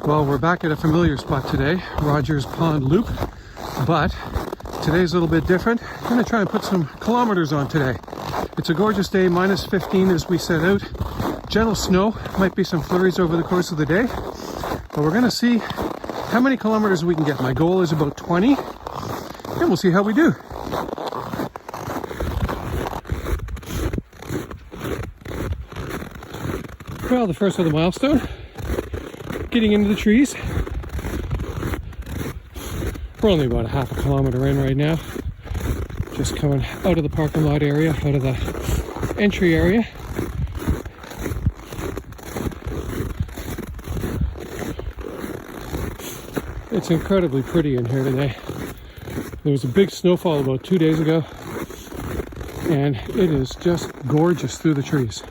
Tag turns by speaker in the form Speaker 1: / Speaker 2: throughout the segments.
Speaker 1: Well, we're back at a familiar spot today, Rogers Pond Loop, but today's a little bit different. I'm going to try and put some kilometers on today. It's a gorgeous day, minus 15 as we set out. Gentle snow, might be some flurries over the course of the day, but we're going to see how many kilometers we can get. My goal is about 20, and we'll see how we do. Well, the first of the milestone, getting into the trees. We're only about a half a kilometer in right now. Just coming out of the parking lot area, out of the entry area. It's incredibly pretty in here today. There was a big snowfall about 2 days ago, and it is just gorgeous through the trees.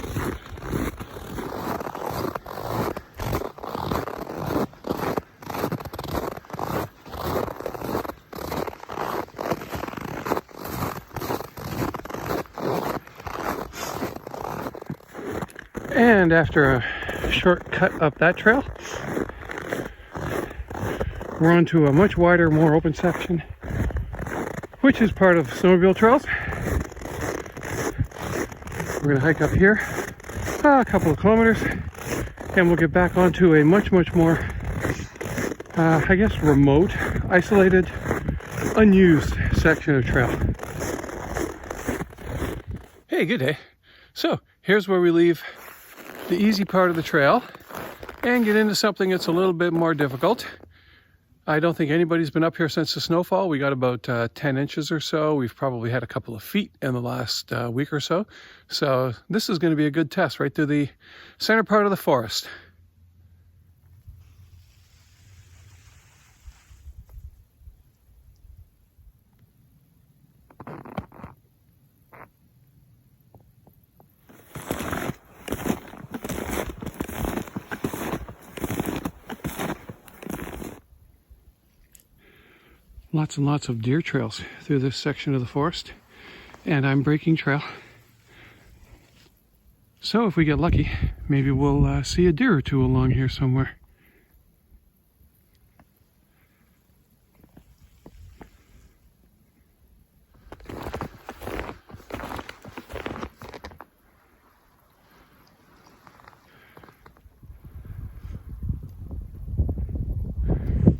Speaker 1: And after a short cut up that trail, we're on to a much wider, more open section, which is part of snowmobile trails. We're going to hike up here a couple of kilometers, and we'll get back onto a much more, I guess, remote, isolated, unused section of trail. Hey, good day. So here's where we leave the easy part of the trail and get into something that's a little bit more difficult. I don't think anybody's been up here since the snowfall. We got about 10 inches or so. We've probably had a couple of feet in the last week or so. So this is going to be a good test right through the center part of the forest. Lots and lots of deer trails through this section of the forest, and I'm breaking trail. So if we get lucky, maybe we'll see a deer or two along here somewhere.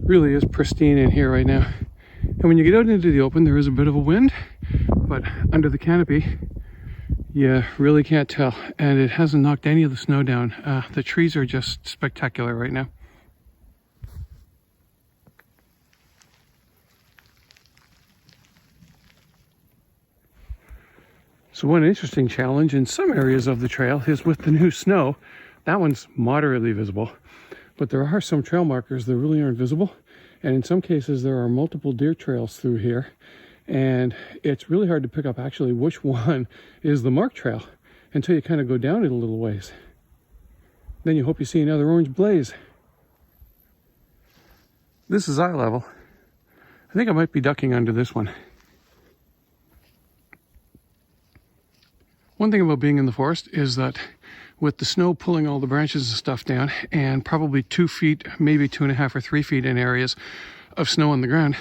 Speaker 1: Really is pristine in here right now. And when you get out into the open, there is a bit of a wind, but under the canopy, you really can't tell. And it hasn't knocked any of the snow down. The trees are just spectacular right now. So one interesting challenge in some areas of the trail is with the new snow. That one's moderately visible, but there are some trail markers that really aren't visible. And in some cases, there are multiple deer trails through here. And it's really hard to pick up actually which one is the marked trail until you kind of go down it a little ways. Then you hope you see another orange blaze. This is eye level. I think I might be ducking under this one. One thing about being in the forest is that with the snow pulling all the branches and stuff down, and probably 2 feet, maybe 2.5 or 3 feet in areas of snow on the ground,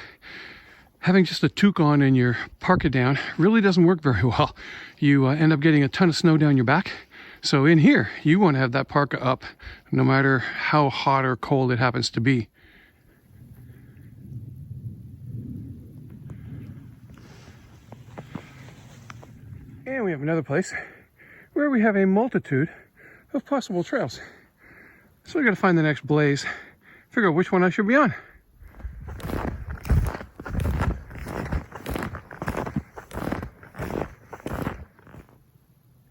Speaker 1: having just a toque on and your parka down really doesn't work very well. You end up getting a ton of snow down your back. So in here, you want to have that parka up no matter how hot or cold it happens to be. And we have another place where we have a multitude of possible trails. So I got to find the next blaze, figure out which one I should be on.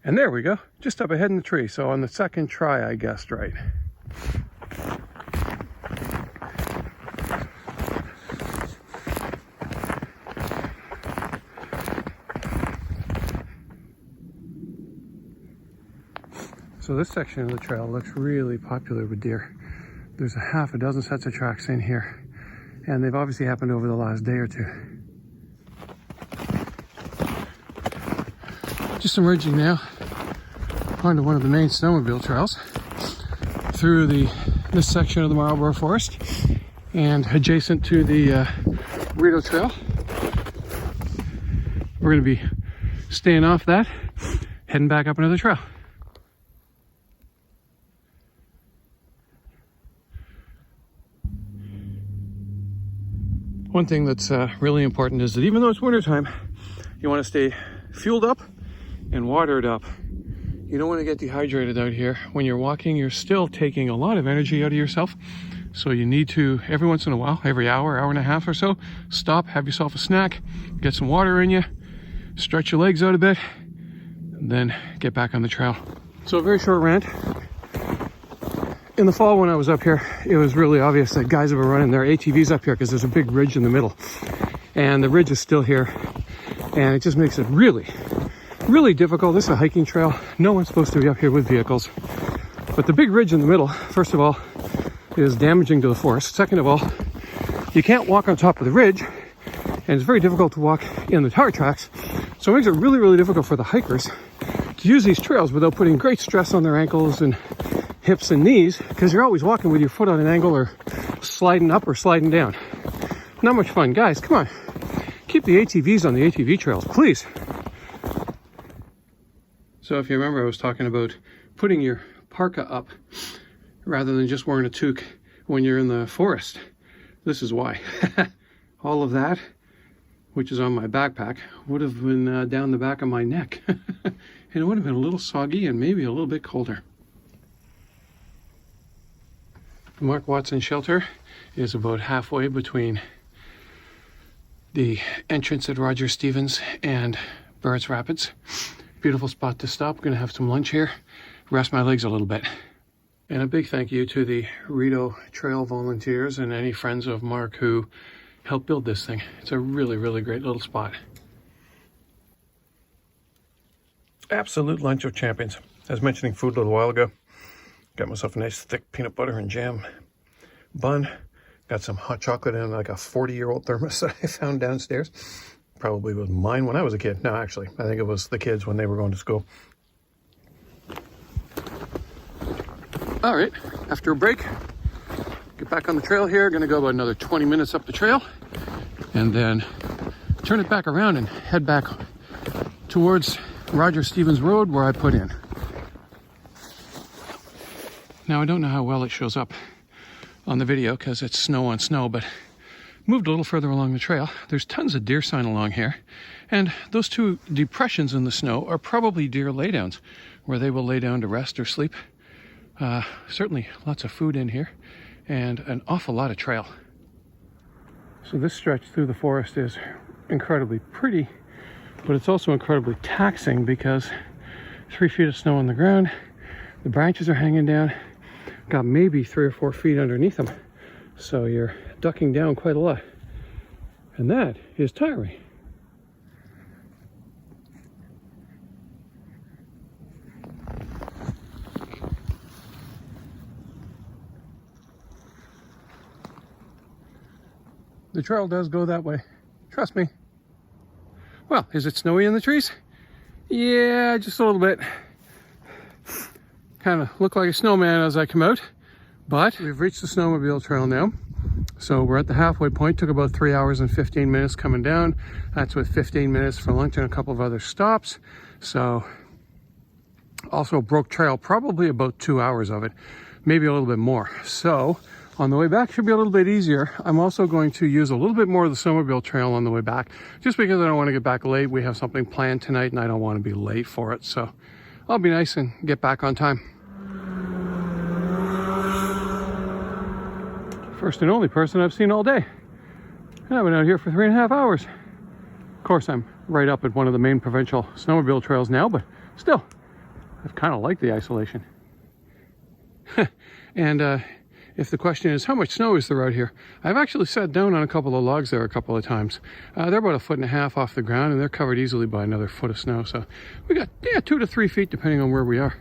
Speaker 1: And there we go, just up ahead in the tree. So on the second try, I guessed right. So this section of the trail looks really popular with deer. There's a half a dozen sets of tracks in here, and they've obviously happened over the last day or two. Just emerging now onto one of the main snowmobile trails through the this section of the Marlborough Forest and adjacent to the Rideau Trail. We're going to be staying off that, heading back up another trail. One thing that's really important is that even though it's wintertime, you want to stay fueled up and watered up. You don't want to get dehydrated out here. When you're walking, you're still taking a lot of energy out of yourself. So you need to, every once in a while, every hour, hour and a half or so, stop, have yourself a snack, get some water in you, stretch your legs out a bit, and then get back on the trail. So a very short rant. In the fall when I was up here, it was really obvious that guys have been running their ATVs up here because there's a big ridge in the middle. And the ridge is still here. And it just makes it really, really difficult. This is a hiking trail. No one's supposed to be up here with vehicles. But the big ridge in the middle, first of all, is damaging to the forest. Second of all, you can't walk on top of the ridge. And it's very difficult to walk in the tire tracks. So it makes it really, really difficult for the hikers to use these trails without putting great stress on their ankles and hips and knees, because you're always walking with your foot on an angle or sliding up or sliding down. Not much fun. Guys, come on. Keep the ATVs on the ATV trails, please. So if you remember, I was talking about putting your parka up rather than just wearing a toque when you're in the forest. This is why. All of that, which is on my backpack, would have been down the back of my neck. And it would have been a little soggy and maybe a little bit colder. The Mark Watson shelter is about halfway between the entrance at Roger Stevens and Burritt Rapids. Beautiful spot to stop. I'm going to have some lunch here, rest my legs a little bit. And a big thank you to the Rideau Trail volunteers and any friends of Mark who helped build this thing. It's a really, really great little spot. Absolute lunch of champions. I was mentioning food a little while ago. Got myself a nice thick peanut butter and jam bun. Got some hot chocolate in like a 40-year-old thermos that I found downstairs. Probably was mine when I was a kid. No, actually, I think it was the kids when they were going to school. All right, after a break, get back on the trail here. Gonna go about another 20 minutes up the trail and then turn it back around and head back towards Roger Stevens Road where I put in. Now, I don't know how well it shows up on the video because it's snow on snow, but moved a little further along the trail. There's tons of deer sign along here. And those two depressions in the snow are probably deer laydowns where they will lay down to rest or sleep. Certainly lots of food in here and an awful lot of trail. So this stretch through the forest is incredibly pretty, but it's also incredibly taxing because 3 feet of snow on the ground, the branches are hanging down, got maybe 3 or 4 feet underneath them. So you're ducking down quite a lot. And that is tiring. The trail does go that way. Trust me. Well, is it snowy in the trees? Yeah, just a little bit. Kind of look like a snowman as I come out, but we've reached the snowmobile trail now. So we're at the halfway point. Took about 3 hours and 15 minutes coming down. That's with 15 minutes for lunch and a couple of other stops. So also broke trail, probably about 2 hours of it, maybe a little bit more. So on the way back should be a little bit easier. I'm also going to use a little bit more of the snowmobile trail on the way back, just because I don't want to get back late. We have something planned tonight and I don't want to be late for it. So I'll be nice and get back on time. First and only person I've seen all day. And I've been out here for 3.5 hours. Of course, I'm right up at one of the main provincial snowmobile trails now, but still, I've kind of liked the isolation. And if the question is, how much snow is there out here? I've actually sat down on a couple of logs there a couple of times. They're about 1.5 feet off the ground, and they're covered easily by another foot of snow. So we got, 2 to 3 feet, depending on where we are.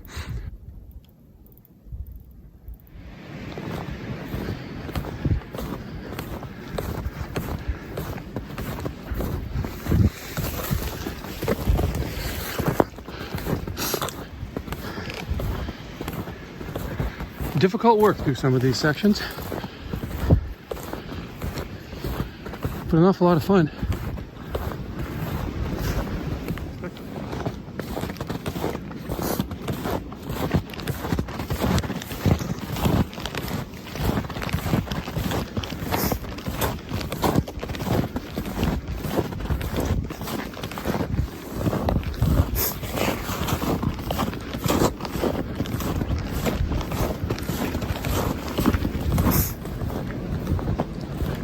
Speaker 1: difficult work through some of these sections, but an awful lot of fun.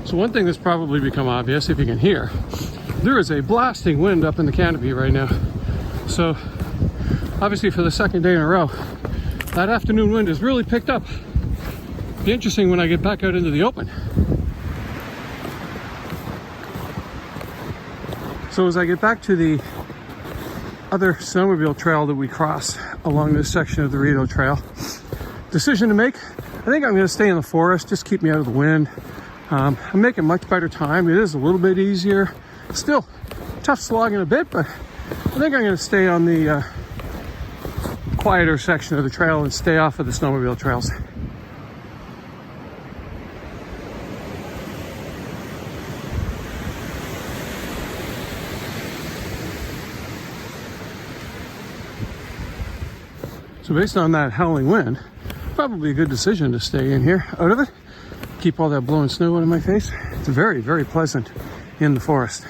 Speaker 1: So one thing that's probably become obvious, if you can hear, there is a blasting wind up in the canopy right now. So obviously for the second day in a row, that afternoon wind has really picked up. Be interesting when I get back out into the open. So as I get back to the other snowmobile trail that we cross along this section of the Rideau Trail, decision to make. I think I'm going to stay in the forest, just keep me out of the wind. I'm making much better time. It is a little bit easier. Still tough slogging a bit, but I think I'm going to stay on the quieter section of the trail and stay off of the snowmobile trails. So based on that howling wind, probably a good decision to stay in here out of it. Keep all that blowing snow out of my face. It's very, very pleasant in the forest.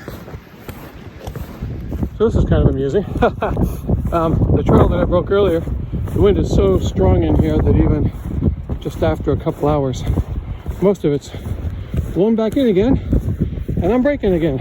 Speaker 1: So this is kind of amusing. The trail that I broke earlier, the wind is so strong in here that even just after a couple hours, most of it's blown back in again, and I'm breaking again.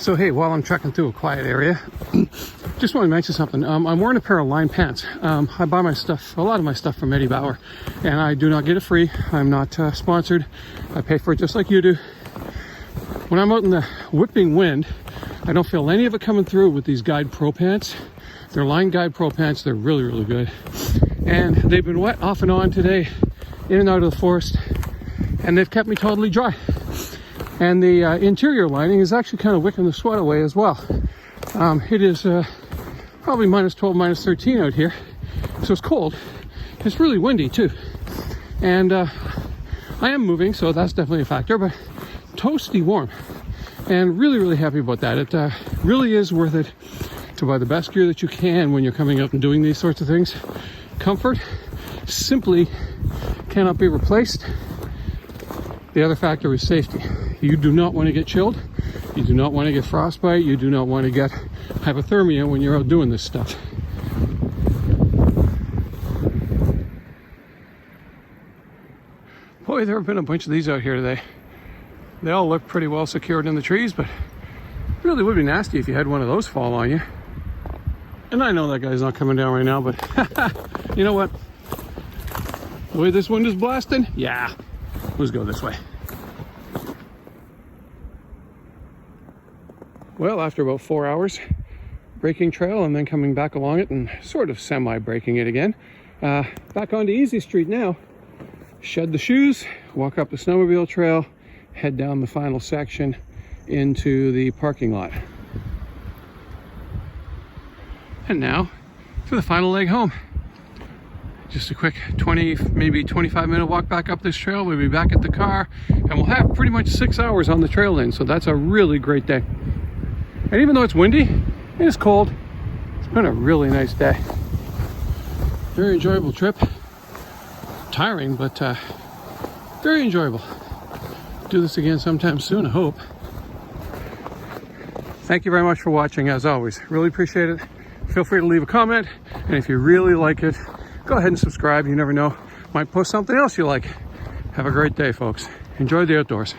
Speaker 1: So hey, while I'm trekking through a quiet area, just want to mention something. I'm wearing a pair of lined pants. I buy my stuff, a lot of my stuff from Eddie Bauer, and I do not get it free. I'm not sponsored. I pay for it just like you do. When I'm out in the whipping wind, I don't feel any of it coming through with these Guide Pro pants. They're lined Guide Pro pants. They're really, really good. And they've been wet off and on today, in and out of the forest, and they've kept me totally dry. And the interior lining is actually kind of wicking the sweat away as well. It is probably minus 12, minus 13 out here, so it's cold. It's really windy too. And I am moving, so that's definitely a factor, but toasty warm. And really, really happy about that. It really is worth it to buy the best gear that you can when you're coming out and doing these sorts of things. Comfort simply cannot be replaced. The other factor is safety. You do not want to get chilled. You do not want to get frostbite. You do not want to get hypothermia when you're out doing this stuff. Boy, there have been a bunch of these out here today. They all look pretty well secured in the trees, but it really would be nasty if you had one of those fall on you. And I know that guy's not coming down right now, but you know what? The way this wind is blasting, yeah, let's go this way. Well, after about 4 hours breaking trail and then coming back along it and sort of semi-breaking it again, back onto Easy Street now. Shed the shoes, walk up the snowmobile trail, head down the final section into the parking lot. And now for the final leg home. Just a quick 20, maybe 25-minute walk back up this trail. We'll be back at the car and we'll have pretty much 6 hours on the trail then. So that's a really great day. And even though it's windy, it is cold. It's been a really nice day. Very enjoyable trip. Tiring, but very enjoyable. Do this again sometime soon, I hope. Thank you very much for watching, as always. Really appreciate it. Feel free to leave a comment, and if you really like it, go ahead and subscribe. You never know, might post something else you like. Have a great day, folks. Enjoy the outdoors.